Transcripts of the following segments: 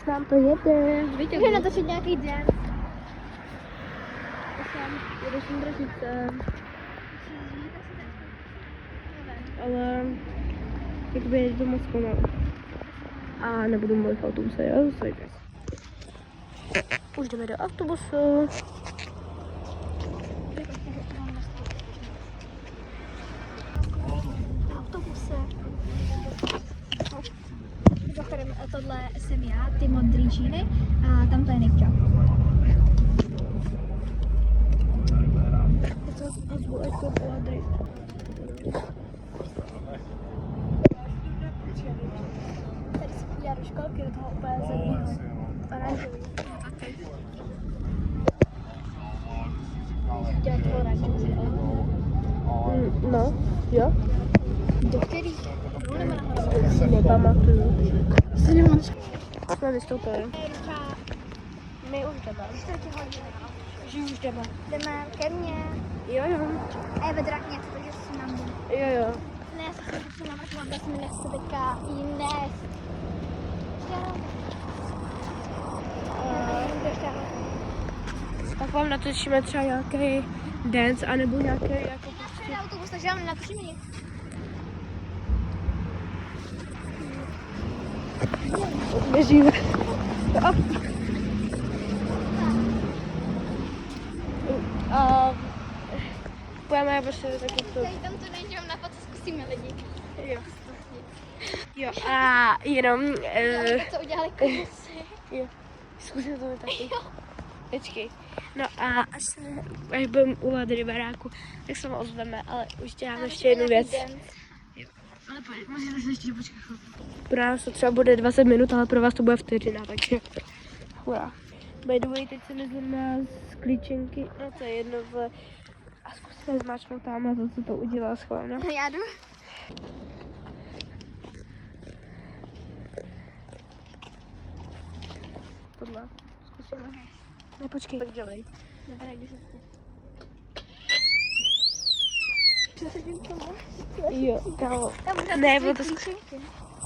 nám to jede. Můžeme natočit nějaký den. Jedu sem Dražice. Ale jakoby jedu moc pomalu. A nebudu mluvit v autobuse, jo? Už jdeme do autobusu. Tohle jsem já, ty modrý džíny a tam to je Nikča. Tady se podívá do školky, do toho úplně zemního. Oranžový. Dělat to oranžový, No, jo? do kterých? Nepamatuju. Se nemám. Jsme vystoupili. My už jdeme. Že už jdeme. Jdeme ke mně. Jo. A je vedrak něco, takže si nám jde. Jo. Ne, já se chci namrknout, protože mi nechce teďka jí nést. Tak vám natočíme třeba nějaký dance, anebo nějaký jako... Přijde autobus, takže vám nenatočíme nic. Běžíme. A půjdeme prostě taky to. Tady tam to nejde, na to, co zkusíme lidi. Jo, a jenom... Co udělali kusy. Jo, zkusím to taky. Počkej. No a až budeme u Ladry baráku, tak se vám ozveme, ale už děláme ještě jednu věc. Jo. Ale pojď, můžete se ještě počkat chvilku. Pro nás to třeba bude 20 minut, ale pro vás to bude vteřina, takže hurá. By the way, teď se neznáme z klíčenky, no to je jedno, ale a zkusíme zmáčknout tamhle to, co to udělá schválně. Já jdu. Tohle, zkusíme. Ne, počkej. Tak dělej. Dobré, jdu se zde. Jo, kámo. Ne, bylo to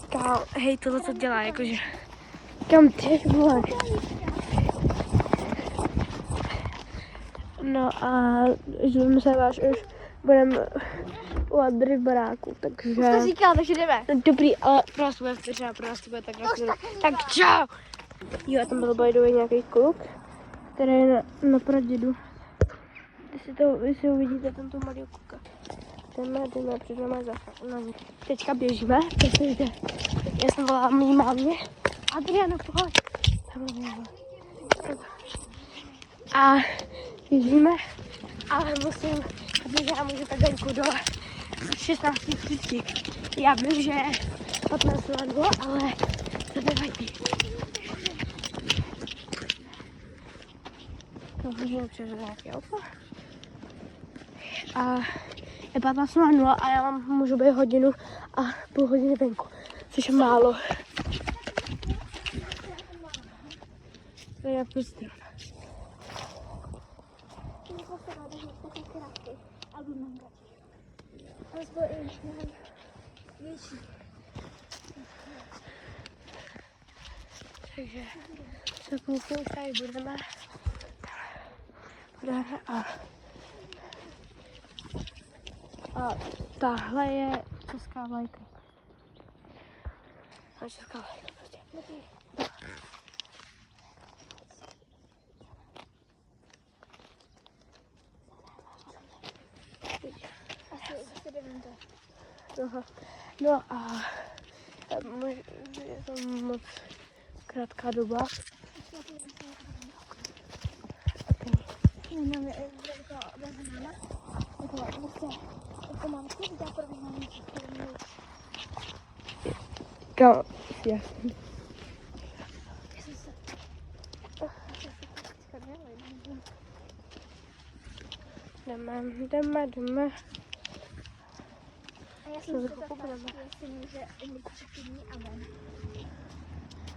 kámo, hej, tohle to dělá, jakože. Kam ty vole? No a živíme se váš, už budeme u Adry v baráku, takže... To říkal, takže jdeme. No dobrý, ale pro nás to bude vteřina, pro nás to bude takhle chvíli. Tak čau! Jo, a tam byl by the way nějaký kluk, který je na pradědu. Vy si uvidíte tam tu malého kluka. Jdeme, před námi na ní. Teďka běžíme, protože já jsem volala mý mámě. Adriano, pojď. A běžíme, ale musím, protože já můžu tak venku do 16:30. Já vím, že je 15:02, ale to nevadí. To můžeme přes nějaký auto. A je 15:00 a já mám, můžu být hodinu a půl hodiny venku, což je málo. To je prostě. Takže se koupil, už tady budeme a tahle je česká vlajka. A česká vlajka prostě. Aha. No a je to moc krátká doba. Kámo, jasný. Jdeme. A já jsem se zeptala, jestli může mít všechny a ven.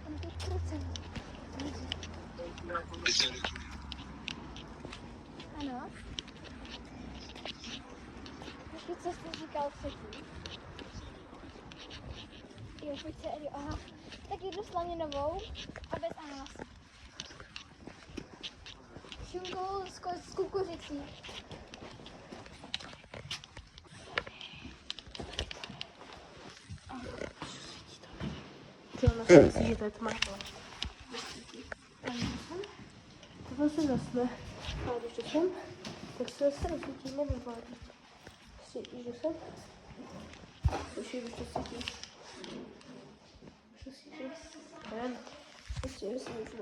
Tam 5%. Ano. Ještě co jsi říkal předtím? Jo, pojď se, aha. Tak jednu slaninovou a bez ananasu. Šunku s kukuřicí. Jo, myslím si, že to je tma. Tohle se zasne. A když to sem, tak se zase rozsvítí, nevím, když to sem. Už je to svítí. Už to svítí. Nevím. Ještě je svítí.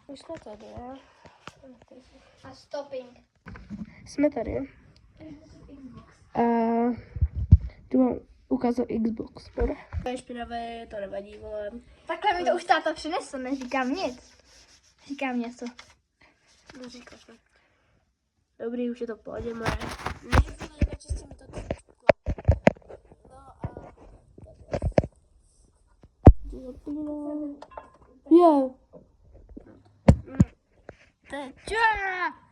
Už jsme tady, jo? A stopping. Jsme tady. A tu mám ukázat Xbox, bude. To je špinavé, to nevadí, vole. Takhle mi to už táta přinesl, neříkám nic. Říkám něco. No říkal jsem. Dobrý, už je to v pohodě, moje. Nečistím to trošku. No a... Je. Teča!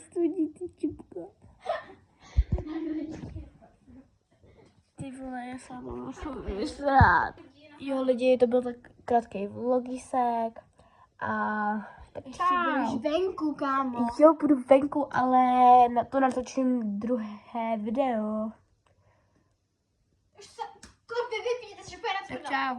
Studí ty čipka. Ty vole, já sama musím vysrát. Jo lidi, to byl tak krátký vlogisek a tak Budeš venku, kámo. jo, budu venku, ale na to natočím druhé video. Už se, to vypíte, že půjde na Tak čau.